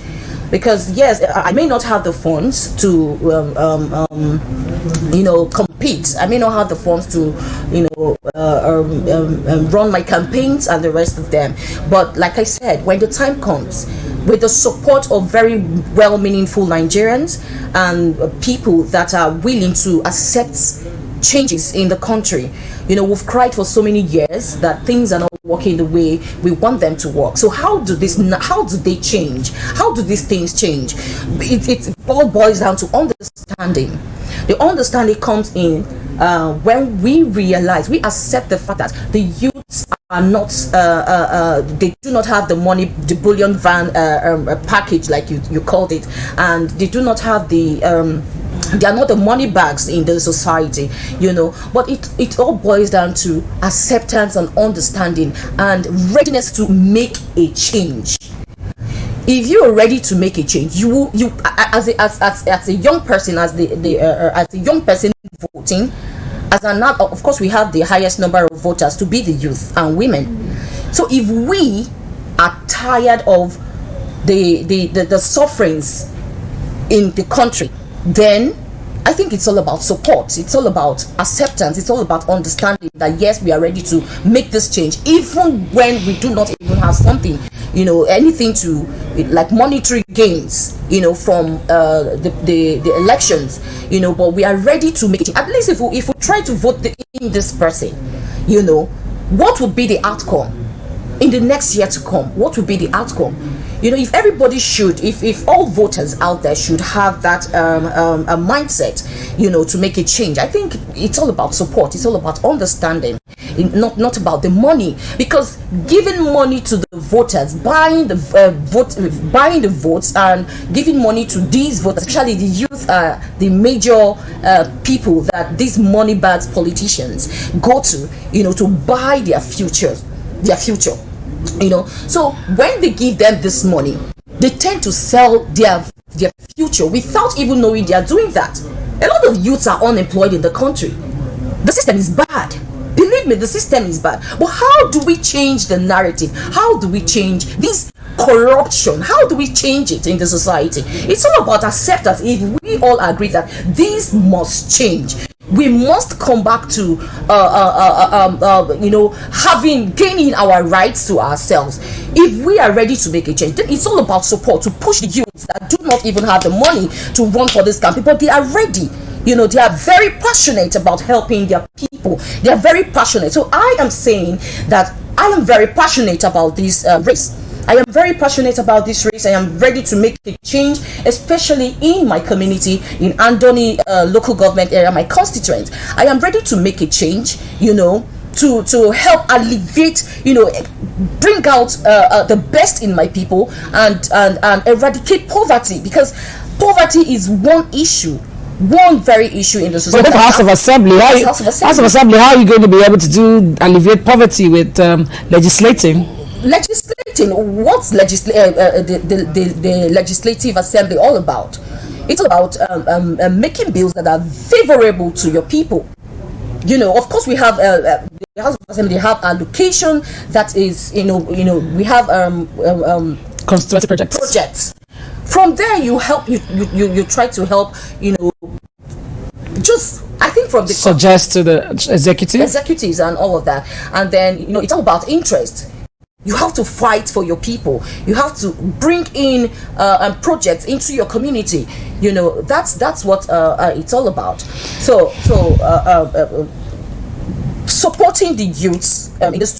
because yes, I may not have the funds to you know, compete. I may not have the funds to, you know, run my campaigns and the rest of them. But like I said, when the time comes, with the support of very well meaningful Nigerians and people that are willing to accept changes in the country. You know, we've cried for so many years that things are not working the way we want them to work. So how do they change? How do these things change? It all boils down to understanding. The understanding comes in when we realize, we accept the fact that the youths are not, they do not have the money, the bullion van package, like you called it, and they do not have the they are not the money bags in the society, you know. But it all boils down to acceptance and understanding and readiness to make a change. If you are ready to make a change, you as a young person, as a young person voting, of course we have the highest number of voters to be the youth and women. So if we are tired of the sufferings in the country, then I think it's all about support. It's all about acceptance. It's all about understanding that yes, we are ready to make this change, even when we do not even have something, you know, anything to, like, monetary gains, you know, from the elections, you know. But we are ready to make it. At least if we try to vote in this person, you know, what would be the outcome in the next year to come? What would be the outcome? You know, if everybody should, if all voters out there should have that a mindset, you know, to make a change, I think it's all about support. It's all about understanding, not about the money. Because giving money to the voters, buying the votes, and giving money to these voters, especially the youth, the major people that these money bags politicians go to, you know, to buy their future. You know, so when they give them this money, they tend to sell their future without even knowing they are doing that. A lot of youths are unemployed in the country. The system is bad. Believe me, the system is bad. But how do we change the narrative? How do we change this corruption? How do we change it in the society? It's all about acceptance. If we all agree that this must change, we must come back to you know, gaining our rights to ourselves. If we are ready to make a change, then it's all about support, to push the youths that do not even have the money to run for this campaign, but they are ready. You know, they are very passionate about helping their people. They are very passionate. So I am saying that I am very passionate about this race. I am very passionate about this race. I am ready to make a change, especially in my community, in Andoni local government area, my constituent. I am ready to make a change, you know, to help alleviate, you know, bring out the best in my people and eradicate poverty, because poverty is one very issue in the society. But the House of Assembly, how are you going to be able to alleviate poverty with legislating? What's the legislative assembly all about? It's all about making bills that are favorable to your people. You know, of course, we have the House of Assembly have allocation that is, you know, we have constituency projects. From there, you you try to help, you know, just, I think, from the suggest to the executives and all of that. And then, you know, it's all about interest. You have to fight for your people. You have to bring in projects into your community. You know, that's what it's all about. So supporting the youths in this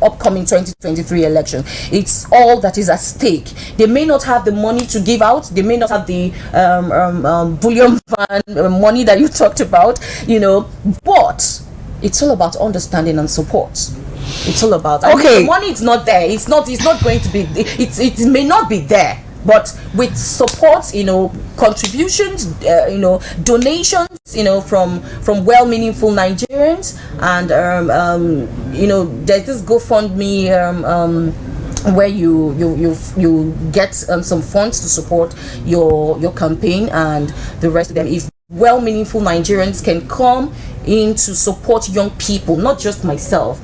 upcoming 2023 election. It's all that is at stake. They may not have the money to give out. They may not have the bullion van money that you talked about, but it's all about understanding and support. It's all about the money. It's not there. It's not going to be. It may not be there. But with support, contributions, donations, from well-meaningful Nigerians, and there's this GoFundMe where you get some funds to support your campaign and the rest of them. If well-meaningful Nigerians can come in to support young people, not just myself,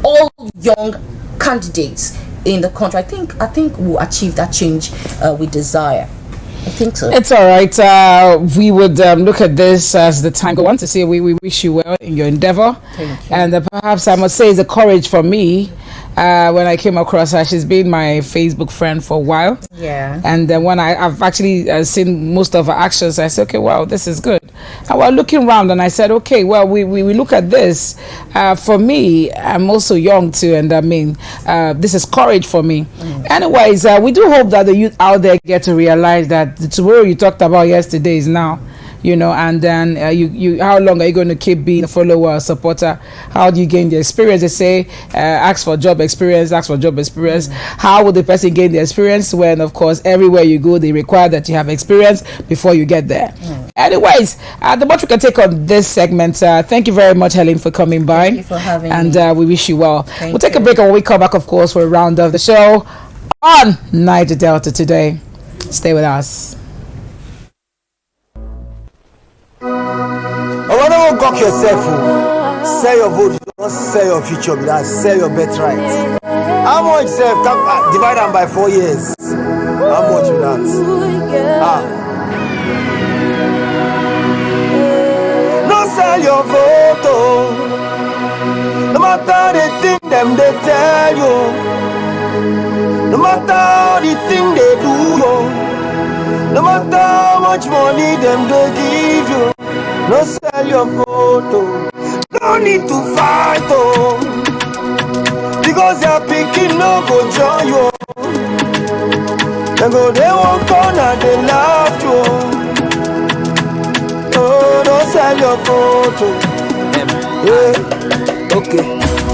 all young candidates in the country, I think we'll achieve that change we desire. I think so. It's all right. We would look at this as the time goes on to say we wish you well in your endeavor. Thank you. And perhaps I must say it's a courage for me when I came across her. She's been my Facebook friend for a while. Yeah. And then when I've actually seen most of her actions, I said, okay, wow, this is good. And we're looking around and I said, okay, well, we look at this. For me, I'm also young too. And I mean, this is courage for me. Anyways, we do hope that the youth out there get to realize that the tomorrow you talked about yesterday is now. And then you how long are you going to keep being a follower or supporter? How do you gain the experience? They say ask for job experience. How will the person gain the experience when, of course, everywhere you go they require that you have experience before you get there? Anyways, the much we can take on this segment. Thank you very much, Helen, for coming by. Thank you for having me. And we wish you well. Thank we'll take you. a break, and when we come back, of course, for a round of the show on Niger Delta today. Stay with us. I wanna go gawk yourself. Sell your vote, don't sell your future, but sell your birthright. How much self? Divide them by 4 years. How much with that? No sell your vote. No matter the thing them they tell you. No matter the thing they do you. No matter how much money them they give you. No sell your photo. No need to fight, because your picking no go join you. They won't corner, they laugh you. Oh, don't sell your photo. Yeah, okay.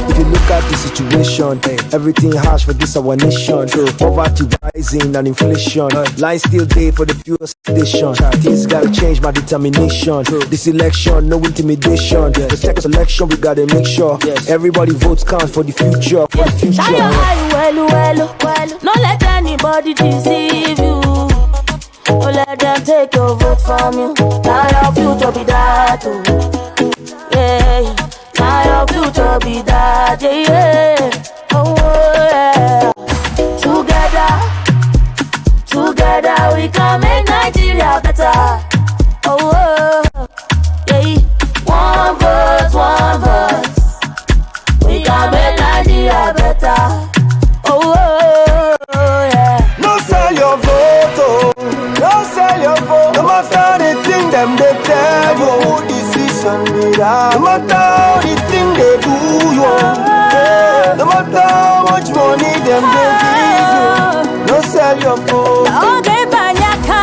If you look at the situation, everything harsh for this our nation. Poverty rising and inflation. Line still there for the fuel station. Things gotta change, my determination. This election, no intimidation. The second election, we gotta make sure everybody votes count for the future. Shine your eye, well. Don't let anybody deceive you. Don't let them take your vote from you. Now your future be that. Yeah. Now your future be that, yeah. Oh, yeah. Together we can make Nigeria better. Oh, yeah. One voice. We can make Nigeria better. Oh, yeah. No sell your vote, no sell your vote. No matter the thing them they tell you. No matter how the thing they do you, no matter how much money them they give you, no sell your phone. Okay, Banyaka,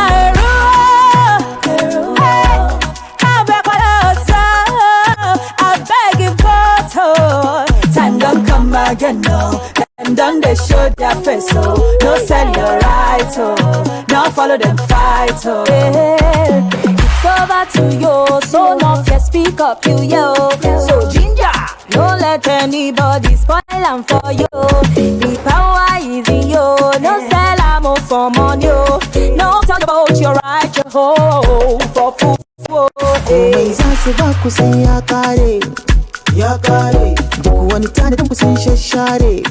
I beg you photo. Time don't come again, no. Them done they show their face, so no sell your right, oh. Now follow them fight, oh. Yeah. Over to you, so not just speak up, you yo. So ginger, don't let anybody spoil them for you. The power is in you, no sell ammo for money. No talk about your right, your hoe for food. Duk wani tanadin ku sun shashare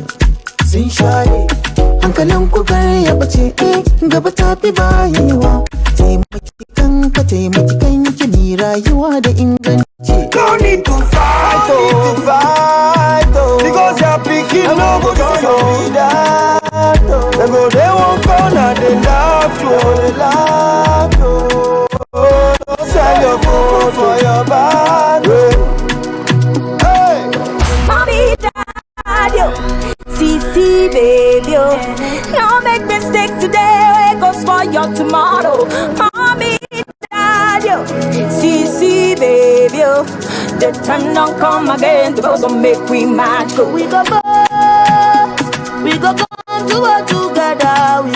hankalin ku kar ya bace gaba ta fi bayewa. Taimaki kanki mai rayuwa da inganci. No need to fight, because your picking no go join you. They won't corner, they laugh you. Don't sell your vote for your bad. of tomorrow. Mommy, daddy, see, baby, the time don't come again to go, so make we match. Go, we go, do it together. We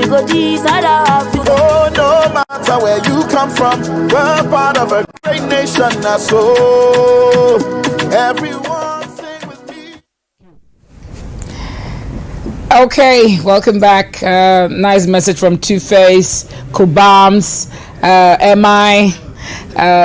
go, decide how to go. Oh, no matter where you come from, we're part of a great nation. That's so. Everyone sing with me. Okay, welcome back. Nice message from Two-Face, Kubams, MI,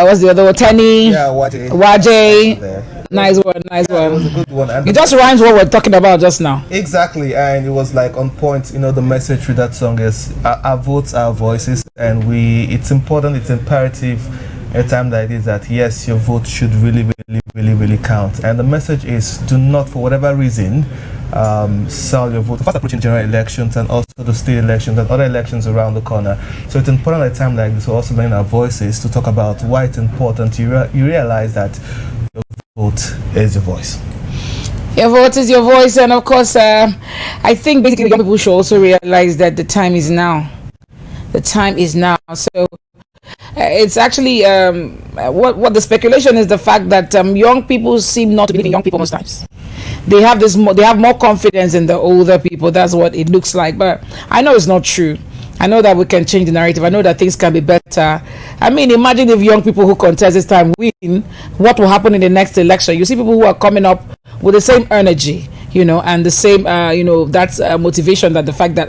what's the other one? Tenny, Yeah, Wajay. Nice one. It was a good one. And It just rhymes what we're talking about just now. Exactly, and it was like on point. You know, the message with that song is our votes, our voices, and it's important, it's imperative at a time like this that yes, your vote should really count. And the message is, do not, for whatever reason, sell your vote. Fast approaching general elections and also the state elections and other elections around the corner. So it's important at a time like this to also lend our voices to talk about why it's important. You realize that your vote is your voice. Your vote is your voice, and of course, I think basically young people should also realize that the time is now. The time is now. So it's actually what the speculation is, the fact that young people seem not to believe in young people most times. They have more confidence in the older people. That's what it looks like. But I know it's not true. I know that we can change the narrative. I know that things can be better. I mean, imagine if young people who contest this time win, what will happen in the next election? You see people who are coming up with the same energy, and the same, that's motivation, that the fact that,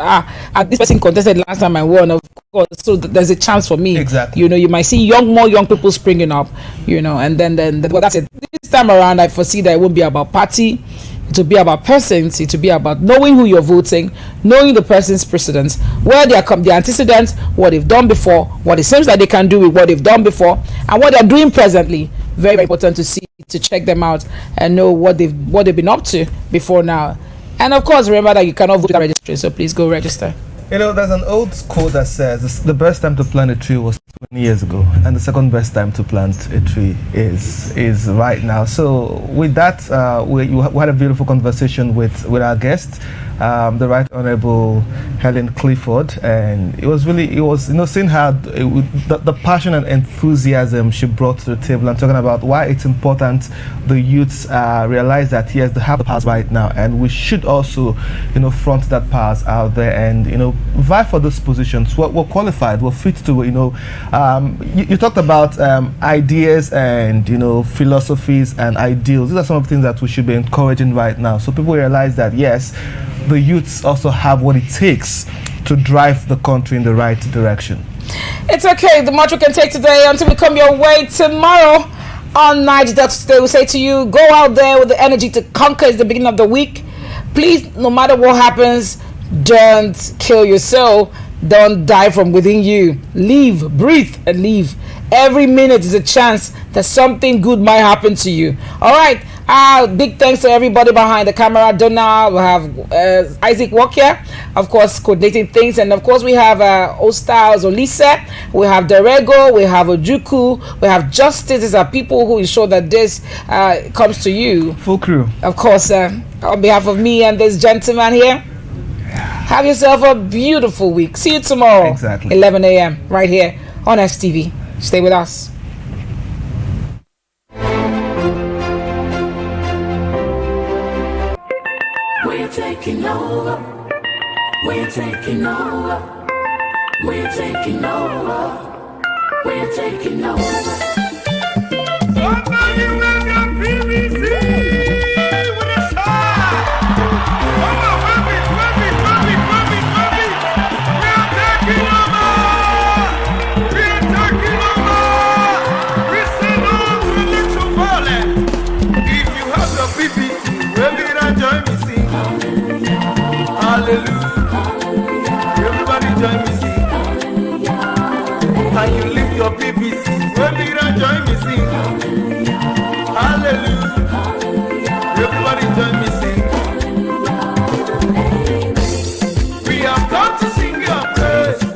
this person contested last time I won, of course, so there's a chance for me. Exactly. You might see more young people springing up, and then well, that's it. This time around, I foresee that it won't be about party. It will be about persons. It will be about knowing who you're voting, knowing the person's precedents, where their antecedents, what they've done before, what it seems like they can do with what they've done before, and what they're doing presently. Very, very important to see, to check them out and know what they've been up to before now. And of course, remember that you cannot vote without registering, so please go register. There's an old quote that says the best time to plant a tree was 20 years ago, and the second best time to plant a tree is right now. So with that, we had a beautiful conversation with our guest, the Right Honorable Helen Clifford, and it was seeing how the passion and enthusiasm she brought to the table, and talking about why it's important the youths realize that yes, they have the powers right now, and we should also front that powers out there and vie for those positions. We're qualified, we're fit to you talked about ideas and philosophies and ideals. These are some of the things that we should be encouraging right now, so people realize that yes, the youths also have what it takes to drive the country in the right direction. It's okay, the much we can take today until we come your way tomorrow on Niger Delta Today. We say to you, go out there with the energy to conquer. It's the beginning of the week. Please, no matter what happens, don't kill yourself. Don't die from within you. Live, breathe, and live. Every minute is a chance that something good might happen to you. All right. Big thanks to everybody behind the camera. Donna, we have Isaac Walker, of course, coordinating things. And of course, we have Ostyles Olise, we have Derego, we have Ojuku, we have Justice. These are people who ensure that this comes to you. Full crew. Of course, on behalf of me and this gentleman here, have yourself a beautiful week. See you tomorrow, exactly 11 a.m. right here on STV. Stay with us. We're taking over. We're taking over. We're taking over. We're taking over. Somebody wave your PVC with a shot. Come on, wave it. We're taking over. We're taking over. We say no to electoral violence. If you have your PVC, wave it and join me sing. Hallelujah. Everybody join me sing. Hallelujah. Can you lift your PVC? Wave it and join me sing.